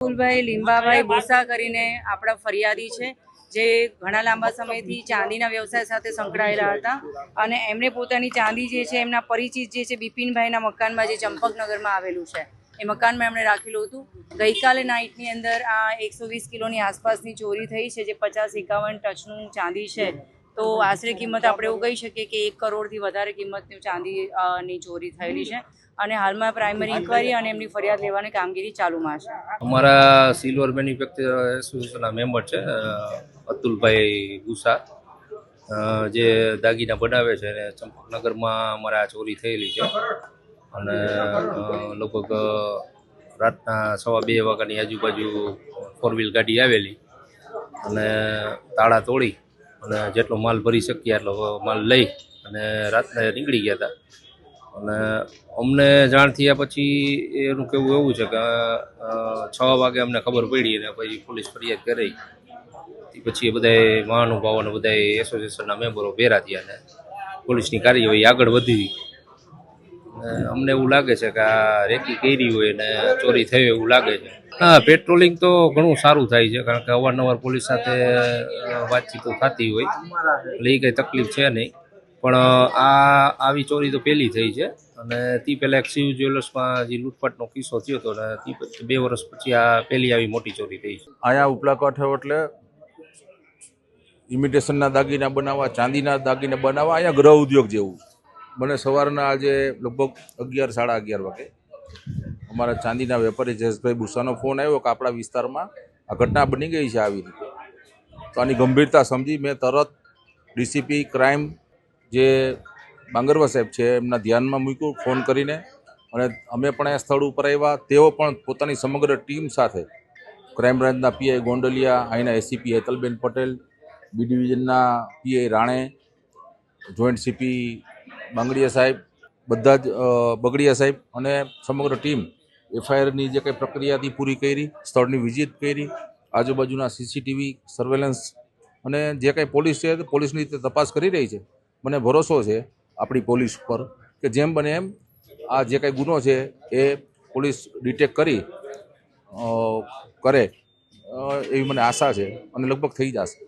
ફૂલભાઈ લીંબાભાઈ ભૂસા કરીને આપણા ફરિયાદી છે, જે ઘણા લાંબા સમયથી ચાંદીના વ્યવસાય સાથે સંકળાયેલા હતા અને એમણે પોતાની ચાંદી જે છે એમના પરિચિત જે છે બિપિનભાઈના મકાનમાં, જે ચંપકનગરમાં આવેલું છે, એ મકાનમાં એમણે રાખેલું હતું. ગઈકાલે નાઇટની અંદર આ 120 કિલોની આસપાસની ચોરી થઈ છે, જે 50-51 ટચનું ચાંદી છે. તો આશરે કિંમત આપણે એવું કહી શકીએ કે 1 કરોડથી વધારે કિંમતની ચાંદીની ચોરી થયેલી છે અને હાલમાં પ્રાઇમરી ઇન્કવાયરી અને એમની ફરિયાદ લેવાની કામગીરી ચાલુમાં છે. અમારા સિલ્વર મેન્યુફેક્ચર એસોસિએશનના મેમ્બર છે અતુલભાઈ ગુસા, જે દાગીના બનાવે છે અને ચંપકનગરમાં અમારે આ ચોરી થયેલી છે અને લગભગ રાતના 2:15 વાગ્યાની આજુબાજુ 4 વ્હીલ ગાડી આવેલી અને તાળા તોડી અને જેટલો માલ ભરી શકીએ એટલો માલ લઈ અને રાત્રે નીકળી ગયા હતા. અને અમને જાણ થયા પછી એનું કહેવું એવું છે કે 6 વાગે અમને ખબર પડી અને પછી પોલીસ ફરિયાદ કરી. પછી એ બધા મહાનુભાવોને બધા એસોસિએશનના મેમ્બરો ભેરા થયા અને પોલીસની કાર્યવાહી આગળ વધી. અમને એવું લાગે છે કે આ રેકી કરી હોય ને ચોરી થઈ એવું લાગે છે. હા, પેટ્રોલિંગ તો ઘણું સારું થાય છે, કારણ કે અવારનવાર પોલીસ સાથે વાતચીતો થતી હોય એટલે એ કંઈ તકલીફ છે નહીં. પણ આવી ચોરી તો પહેલી થઈ છે અને તે પહેલાં એક શિવ જ્વેલર્સમાં જે લૂંટફાટનો કિસ્સો થયો હતો ને તે 2 વર્ષ પછી આ પહેલી આવી મોટી ચોરી થઈ છે. અહીંયા ઉપલા કાંઠે એટલે ઇમિટેશનના દાગીના બનાવવા, ચાંદીના દાગીના બનાવવા, અહીંયા ગૃહ ઉદ્યોગ જેવું. મને સવારના આજે લગભગ 11-11:30 વાગે અમારા ચાંદીના વેપારી જયેશભાઈ ભૂસાનો ફોન આવ્યો કે આપણા વિસ્તારમાં આ ઘટના બની ગઈ છે આવી રીતે. તો આની ગંભીરતા સમજી મેં તરત ડીસીપી ક્રાઇમ જે બાંગરવા સાહેબ છે એમના ધ્યાનમાં મૂક્યું ફોન કરીને, અને અમે પણ આ સ્થળ ઉપર આવ્યા. તેઓ પણ પોતાની સમગ્ર ટીમ સાથે ક્રાઇમ બ્રાન્ચના પીઆઈ ગોંડલિયા, અહીંના એસીપી હેતલબેન પટેલ, બી ડિવિઝનના પીઆઈ રાણે, જોઈન્ટ સીપી બાંગડિયા સાહેબ, બધા જ બગડિયા સાહેબ અને સમગ્ર ટીમ એફઆઈઆરની જે કંઈ પ્રક્રિયા હતી પૂરી કરી, સ્થળની વિઝિટ કરી, આજુબાજુના સીસીટીવી સર્વેલન્સ અને જે કંઈ પોલીસ છે પોલીસની રીતે તપાસ કરી રહી છે. મને ભરોસો છે આપણી પોલીસ પર કે જેમ બને એમ આ જે કંઈ ગુનો છે એ પોલીસ ડિટેક્ટ કરે એવી મને આશા છે અને લગભગ થઈ જશે.